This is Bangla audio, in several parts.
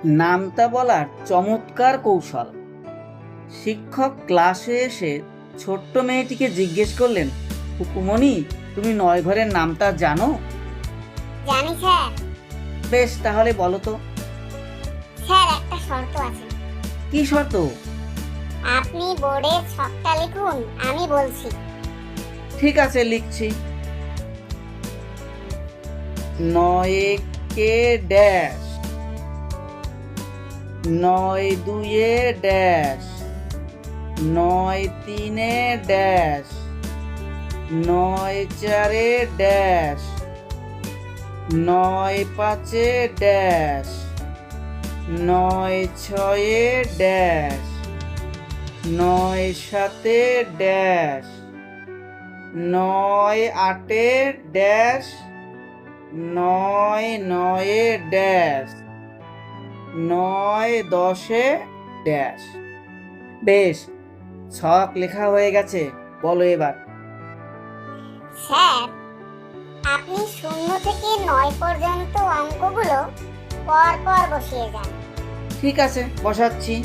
নামটা বলার চমৎকার কৌশল। শিক্ষক ক্লাসে এসে ছোট্ট মেয়েটিকে জিজ্ঞেস করলেন, খুকুমণি, তুমি ৯ ঘরের নামটা জানো? জানি স্যার। বেশ, তাহলে বলো তো। স্যার, একটা শর্ত আছে। কি শর্ত? আপনি বোর্ডে ছকটা লিখুন, আমি বলছি। ঠিক আছে, লিখছি। ৯ একে ড্যাশ, ৯ দুইয়ে ড্যাশ, ৯ তিনে ড্যাশ, ৯ চারে ড্যাশ, ৯ পাঁচে ড্যাশ, ৯ ছয়ে ড্যাশ, ৯ সাতে ড্যাশ, ৯ আটে ড্যাশ, ৯ নয়ে ড্যাশ, ৯ দশে ড্যাশ। বেশ, ছক লেখা হয়ে গেছে, বলো এবার। স্যার, আপনি ০ থেকে ৯ পর্যন্ত অঙ্কগুলো পর পর বসিয়ে যান। ঠিক আছে, বসাচ্ছি।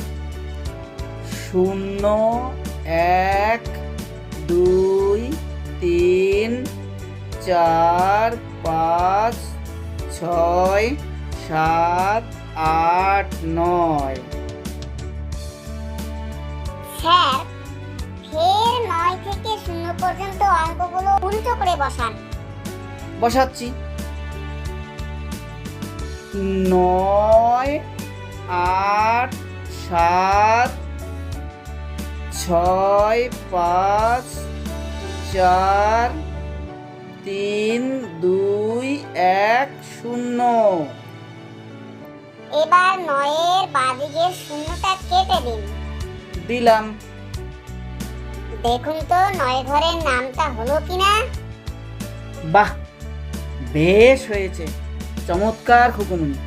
০, ১, ২, ৩, ৪, ৫, ৬, ৭, ৮, ৯। স্যার, ফের ৯ থেকে ০ পর্যন্ত অঙ্কগুলো উল্টো করে বসান। বসাচ্ছি। ৯, ৮, ৭, ৬, ৫, ৪, ৩, ২, ১, ০। এবার ৯-এর বাঁদিকের ০টা কেটে দিন। দিলাম। দেখুন তো ৯ ঘরের নামটা হলো কিনা। বাহ, বেশ হয়েছে, চমৎকার খুকুমনি।